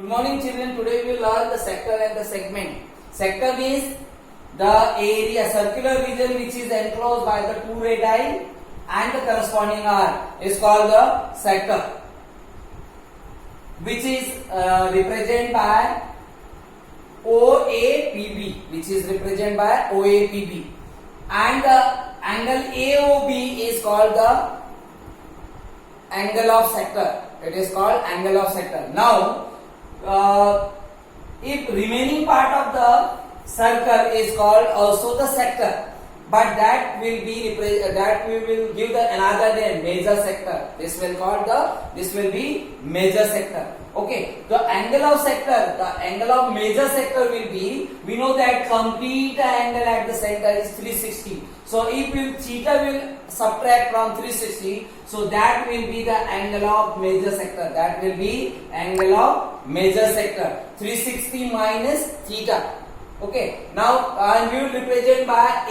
Good morning children. Today we will learn the sector and the segment. Sector means the area, circular region which is enclosed by the two radii and the corresponding arc is called the sector, which is represented by OAPB, and the angle AOB is called the angle of sector. It is called angle of sector. Now, if remaining part of the circle is called also the sector, but that will be that we will give the another name, major sector. This will be major sector. Okay, the angle of major sector will be, we know that complete angle at the center is 360. So if theta will subtract from 360, so that will be the angle of major sector. That will be angle of major sector. 360 minus theta. Okay, now we will represent by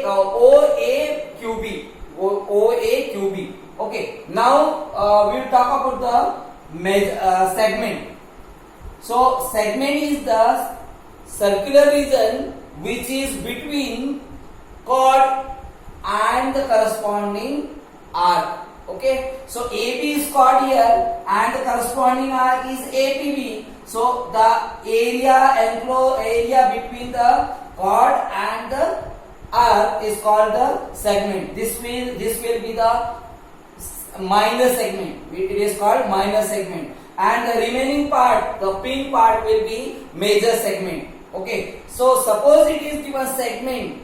OAQB. Okay, now we will talk about the segment. So segment is the circular region which is between chord and the corresponding arc. Okay, so AB is chord here and the corresponding arc is APB. So the area between the chord and the arc is called the segment. This will be the minor segment. It is called minor segment, and the remaining part, the pink part, will be major segment. Okay, so suppose it is given segment,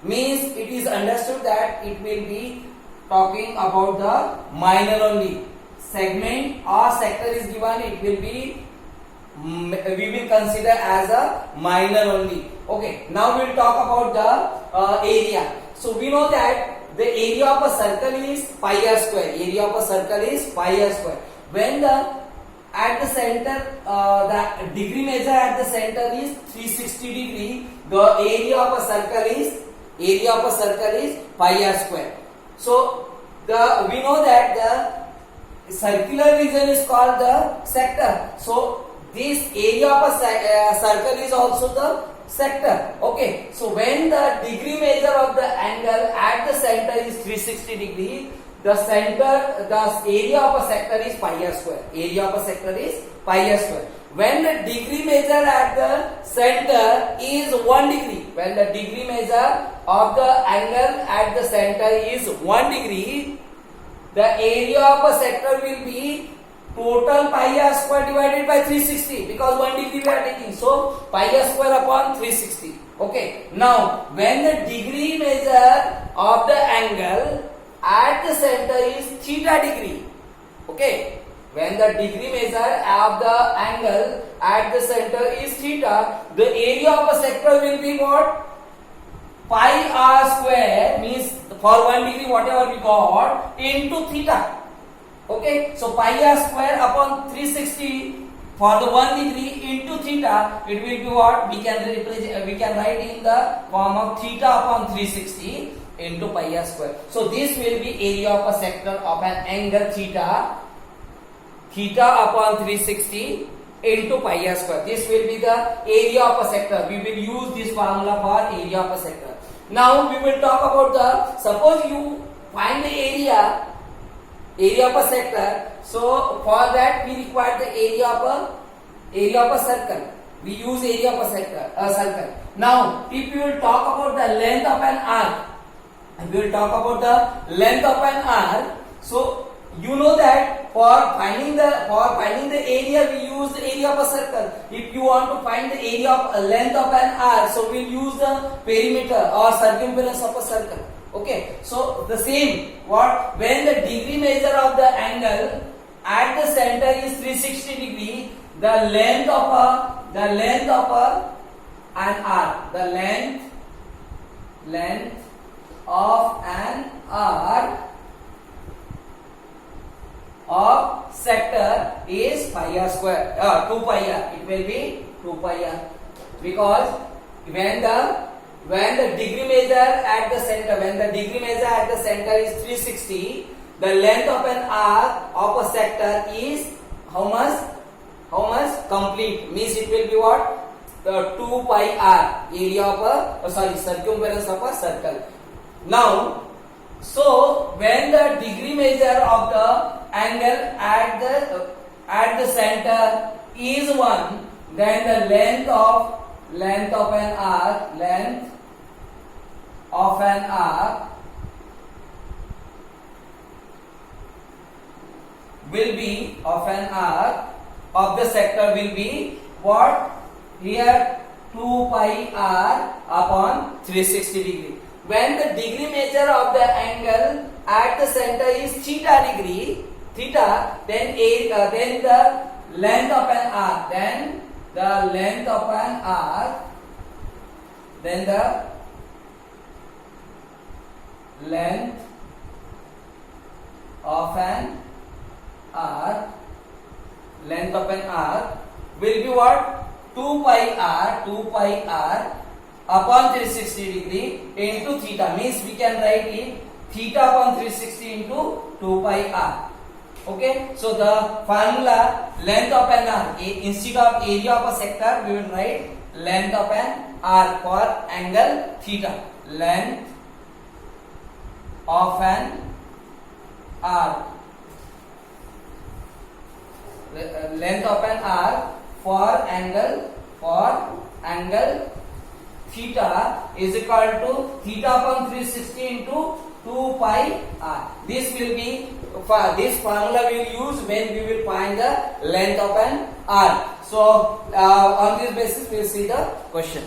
means it is understood that it will be talking about the minor only. Segment or sector is given, it will be, we will consider as a minor only. Okay, now we will talk about the area. So we know that the area of a circle is pi r square. When at the center, the degree measure at the center is 360 degree, the area of a circle is pi r square. So we know that the circular region is called the sector. So this area of a circle is also the sector. Okay, so when the degree measure of the angle at the center is 360 degree, the area of a sector is pi r square. When the degree measure at the center is 1 degree, when the degree measure of the angle at the center is 1 degree, the area of a sector will be total pi r square divided by 360, because 1 degree we are taking, so pi r square upon 360. Okay, now when the degree measure of the angle at the center is theta degree, okay, when the degree measure of the angle at the center is theta, the area of a sector will be what? Pi r square, means for 1 degree whatever we got, into theta. Okay, so pi r square upon 360 for the 1 degree into theta, it will be what? We can write in the form of theta upon 360 into pi r square. So this will be area of a sector of an angle theta upon 360 into pi r square. This will be the area of a sector. We will use this formula for area of a sector. Now we will talk about the, suppose you find the area of a sector. So for that we require the area of a circle. We use area of a circle. Now if we will talk about the length of an arc, so you know that for finding the area we use the area of a circle. If you want to find the area of length of an arc, so we'll use the perimeter or circumference of a circle. Okay, so the same, when the degree measure of the angle at the center is 360 degree, the length of an arc, the length of an arc of sector is pi r square, 2 pi r. It will be 2 pi r, because when the degree measure at the center is 360, the length of an arc of a sector is how how much? Complete. Means it will be what? 2 pi r, area of a circumference of a circle. Now, so when the degree measure of the angle at the center is 1, then the length of an arc will be of the sector will be what? Here 2 pi r upon 360 degree. When the degree measure of the angle at the center is theta degree, then the length of an arc, then the length of an arc will be what? 2 pi r upon 360 degree into theta. Means we can write it theta upon 360 into 2 pi r. Okay, so the formula length of an arc, instead of area of a sector we will write length of an arc for angle theta. Length of an arc for angle theta is equal to theta upon 360 into 2 pi r. This formula we will use when we will find the length of an arc. So on this basis we will see the question.